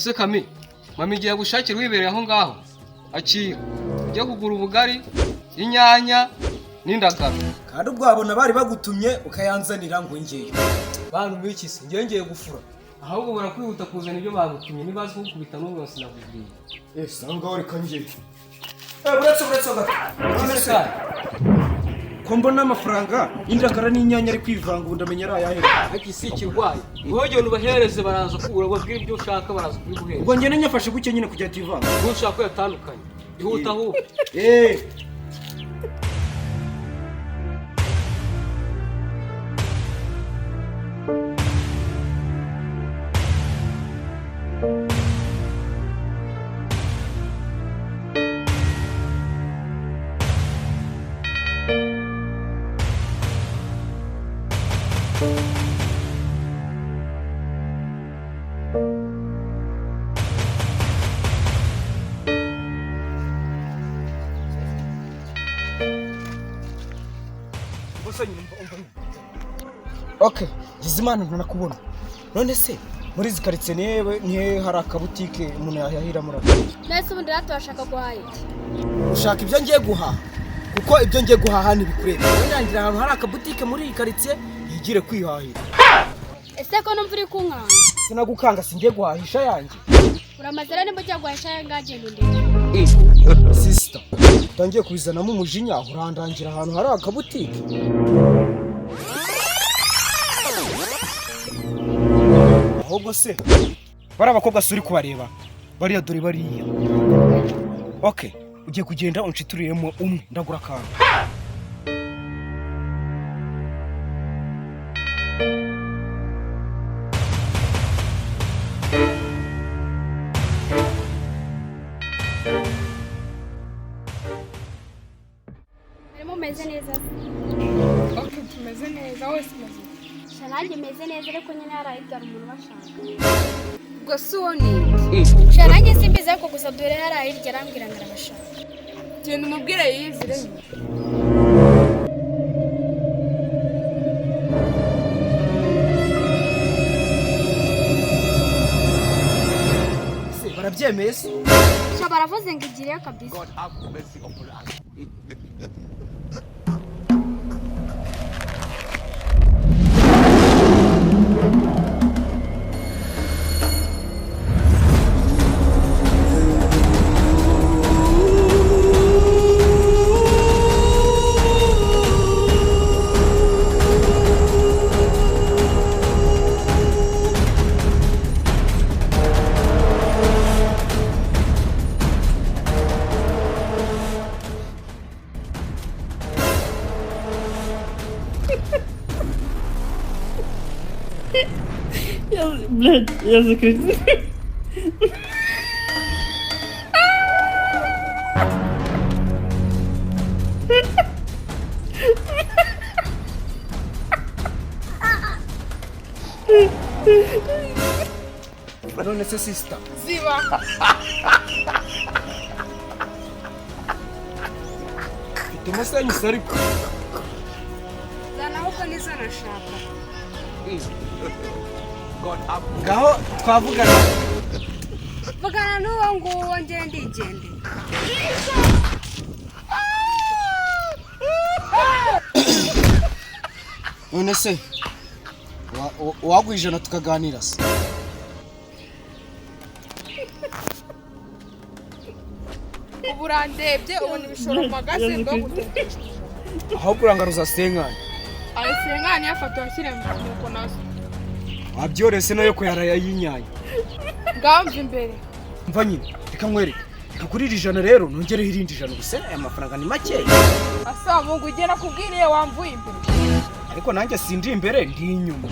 Ase Kamiri, mama igiye gushakira wibereye aho ngaho. Akira. Ujye kugura ubugari, inyanya n'indagara. Kandi ubwabona bari bagutumye ukayanzanira ngo ngiye. Bantu mwikise, ngiye gufura. Ahubwo barakwihuta kuzana ibyo bagutumye nibazi kugukubita n'ubu sinakubwiye. Yes, ngaho reka ngiye. Buretse gato. Ko mbona amafaranga indagara n'inyanya ari kwivanga ubu ndamenya ari ayahera. Akisi ikirwaye. Ngoje nubahereze baraza kubura babwira ibyo ushaka baraza kubiguhera. Ubwo ngene nyafashe guke nyine kujya tivanga. Ngo ushaka yatandukanye. Ihuta ahubwo. Okay, Gizimana ntanakubona. None se muri zikaritse nihe hari akabutike umuntu yahahira muri ako. Nese ubundi ratashaka guhaha iki? Ushaka ibyo ngiye guhaha. Kuko ibyo ngiye guhaha ni bikureba. Ndangira ahantu hari akabutike muri ikaritsiye yigire kwihahira. Ese ko numva uri kunkanga? Sinagukanga singiye guhahisha yanjye. Uramazera nimba ujya guhahisha yangaje ndende. Sister, utangiye kubizanamo umujinya urandangira ahantu hari akabutike. Ahubwo se bari abakobwa suri kubareba bariya dore bariya. Okay, ugiye kugenda uncituriremo umwe ndagura akantu. Meze neza. Okay, tumeze neza wese meze. Shananje meze neza ariko nyine harahigara umuntu bashaka. Ubwo si uwo ni. Shananje simbize ariko gusa dore harahirya arambwira ngo arabashaka. Genda umubwire yizire. Se barabyemeye se? Sha baravuze ngo igireyo kabisa. Блядь, я закрыт. None se sister. Ziba. Ituma sanyu sariko. Zana uko nizo nashaka. Ngaho twavugana. Vugana n'uwo nguwo ngende igende. None se wagwijana tukaganira se. Uburandebye ubona ibishoro magaze ngo gutekesha. Aho kurangaruza senkanya. Ayo senkanya yafatwa ashyire mu nuko nazo. Wabyorese nayo ko yaraya yinyanya. Ngamva imbere. Mva nyine reka nkwereke. Kakurira ijana rero nongereho irindi ijana gusa aya mafaranga ni make. Asa Mungu ugena kubwiriye wamvuye imbere. Ariko nanjye sindi imbere ndi inyuma.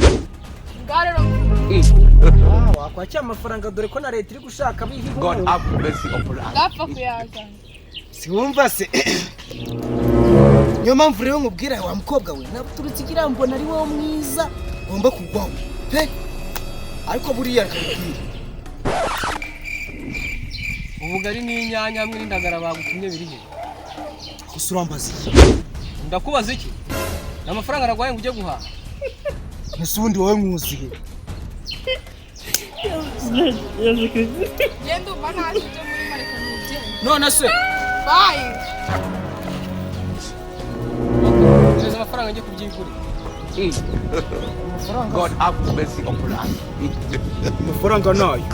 Ngarero. Wakwakira amafaranga dore ko na leta iri gushaka bihigo. God have mercy upon us. Gapfa kuyazana. Siwumva se. Niyo mpamvu rero nkubwira wa mukobwa we nabuturutse igira mbona ari wowe mwiza ngomba kugwaho. Pe. Ariko buriya kabiri. Ubugari n'inyanya hamwe n'indagara bagutumye biri he? Kusurambaza. Ndakubaza iki? N'amafaranga aragwaye ngo ujye guhaha. Nasubundi wowe mwuziye. Yesu Kristo. genda umva ntazi ibyo muri mareka ntugende none se bayi Neza amafaranga njye kubyigurira. God have mercy upon us. amafaranga nayo